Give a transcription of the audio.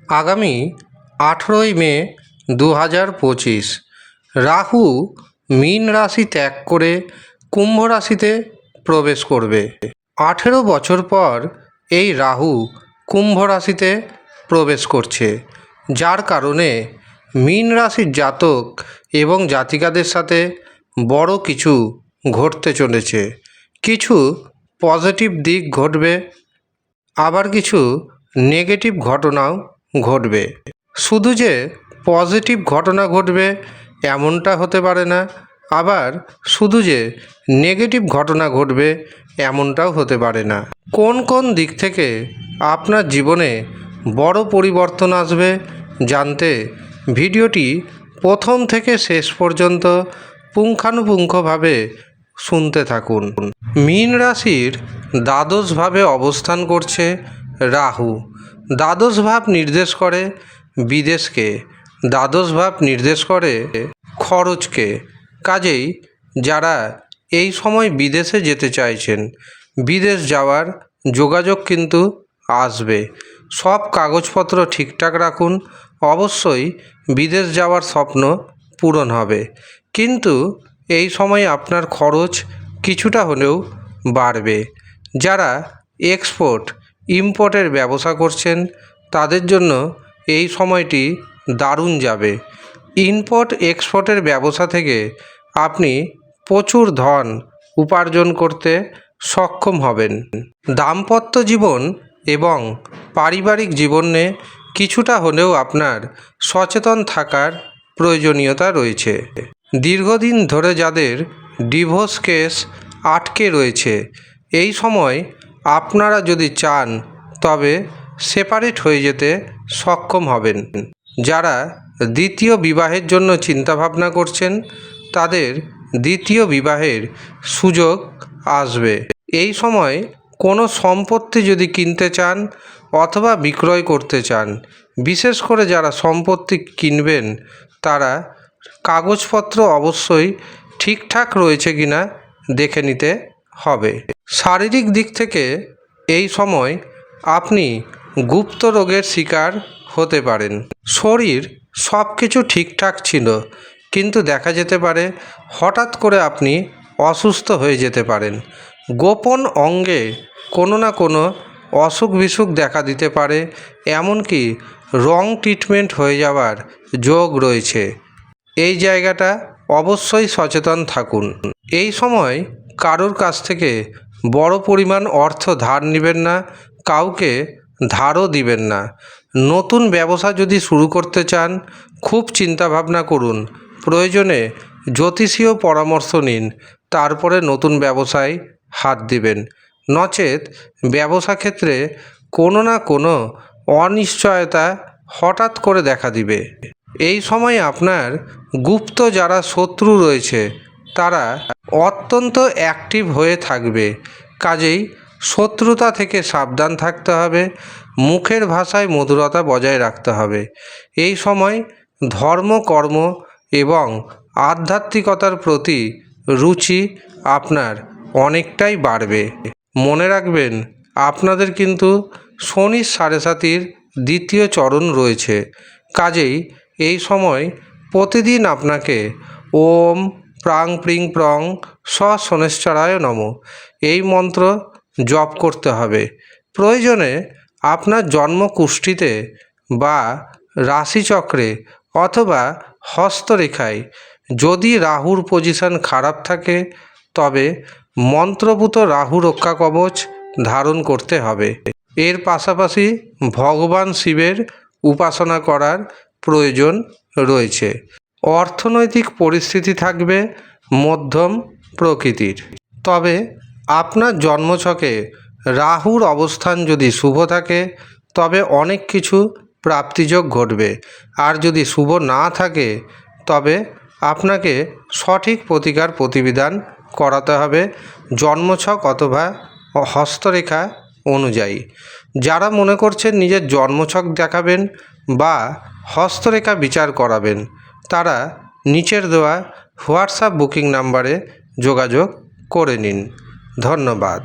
আগামী 18ই মে 2025 রাহু মীন রাশি ত্যাগ করে কুম্ভ রাশিতে প্রবেশ করবে। 18 বছর পর এই রাহু কুম্ভ রাশিতে প্রবেশ করছে, যার কারণে মীন রাশির জাতক এবং জাতিকাদের সাথে বড় কিছু ঘটতে চলেছে। কিছু পজিটিভ দিক ঘটবে, আবার কিছু নেগেটিভ ঘটনাও ঘটবে। শুধু যে পজিটিভ ঘটনা ঘটবে এমনটা হতে পারে না, আবার শুধু যে নেগেটিভ ঘটনা ঘটবে এমনটাও হতে পারে না। কোন কোন দিক থেকে আপনার জীবনে বড় পরিবর্তন আসবে জানতে ভিডিওটি প্রথম থেকে শেষ পর্যন্ত পুঙ্খানুপুঙ্খভাবে শুনতে থাকুন। মীন রাশির দ্বাদশভাবে অবস্থান করছে রাহু। দ্বাদশ ভাব নির্দেশ করে বিদেশকে, দ্বাদশ ভাব নির্দেশ করে খরচকে। কাজেই যারা এই সময় বিদেশে যেতে চাইছেন, বিদেশ যাওয়ার যোগাযোগ কিন্তু আসবে। সব কাগজপত্র ঠিকঠাক রাখুন, অবশ্যই বিদেশ যাওয়ার স্বপ্ন পূরণ হবে। কিন্তু এই সময় আপনার খরচ কিছুটা হলেও বাড়বে। যারা এক্সপোর্ট ইম্পোর্টের ব্যবসা করছেন তাদের জন্য এই সময়টি দারুণ যাবে। ইম্পোর্ট এক্সপোর্টের ব্যবসা থেকে আপনি প্রচুর ধন উপার্জন করতে সক্ষম হবেন। দাম্পত্য জীবন এবং পারিবারিক জীবনে কিছুটা হলেও আপনার সচেতন থাকার প্রয়োজনীয়তা রয়েছে। দীর্ঘদিন ধরে যাদের ডিভোর্স কেস আটকে রয়েছে, এই সময় আপনারা যদি চান তবে সেপারেট হয়ে যেতে সক্ষম হবেন। যারা দ্বিতীয় বিবাহের জন্য চিন্তাভাবনা করছেন তাদের দ্বিতীয় বিবাহের সুযোগ আসবে। এই সময় কোনো সম্পত্তি যদি কিনতে চান অথবা বিক্রয় করতে চান, বিশেষ করে যারা সম্পত্তি কিনবেন তারা কাগজপত্র অবশ্যই ঠিকঠাক রয়েছে কিনা দেখে নিতে হবে। শারীরিক দিক থেকে এই সময় আপনি গুপ্ত রোগের শিকার হতে পারেন। শরীর সব কিছু ঠিকঠাক ছিল, কিন্তু দেখা যেতে পারে হঠাৎ করে আপনি অসুস্থ হয়ে যেতে পারেন। গোপন অঙ্গে কোনো না কোনো অসুখ বিসুখ দেখা দিতে পারে, এমনকি রং ট্রিটমেন্ট হয়ে যাওয়ার যোগ রয়েছে। এই জায়গাটা অবশ্যই সচেতন থাকুন। এই সময় কারোর কাছ থেকে বড় পরিমাণ অর্থ ধার নেবেন না, কাউকে ধারও দিবেন না। নতুন ব্যবসা যদি শুরু করতে চান খুব চিন্তাভাবনা করুন, প্রয়োজনে জ্যোতিষীয় পরামর্শ নিন, তারপরে নতুন ব্যবসায় হাত দিবেন। নচেত ব্যবসা ক্ষেত্রে কোনো না কোনো অনিশ্চয়তা হঠাৎ করে দেখা দিবে। এই সময় আপনার গুপ্ত যারা শত্রু রয়েছে তারা অত্যন্ত অ্যাক্টিভ হয়ে থাকবে। কাজেই শত্রুতা থেকে সাবধান থাকতে হবে, মুখের ভাষায় মধুরতা বজায় রাখতে হবে। এই সময় ধর্ম, কর্ম এবং আধ্যাত্মিকতার প্রতি রুচি আপনার অনেকটাই বাড়বে। মনে রাখবেন, আপনাদের কিন্তু শনির 7.5 দ্বিতীয় চরণ রয়েছে। কাজেই এই সময় প্রতিদিন আপনাকে ওম প্রাং প্রিং প্রং স শনেশ্চরায় নমঃ এই মন্ত্র জপ করতে হবে। প্রয়োজনে আপনার জন্মকুষ্ঠিতে বা রাশিচক্রে অথবা হস্তরেখায় যদি রাহুর পজিশন খারাপ থাকে তবে মন্ত্রপুত রাহু রক্ষা কবচ ধারণ করতে হবে। এর পাশাপাশি ভগবান শিবের উপাসনা করার প্রয়োজন রয়েছে। অর্থনৈতিক পরিস্থিতি থাকবে মধ্যম প্রকৃতির। তবে আপনার জন্মছকে রাহুর অবস্থান যদি শুভ থাকে তবে অনেক কিছু প্রাপ্তিযোগ ঘটবে, আর যদি শুভ না থাকে তবে আপনাকে সঠিক প্রতিকার প্রতিবিধান করাতে হবে জন্মছক অথবা হস্তরেখা অনুযায়ী। যারা মনে করছেন নিজের জন্মছক দেখাবেন বা হস্তরেখা বিচার করাবেন তারা নিচের দেওয়া হোয়াটসঅ্যাপ বুকিং নাম্বারে যোগাযোগ করে নিন। ধন্যবাদ।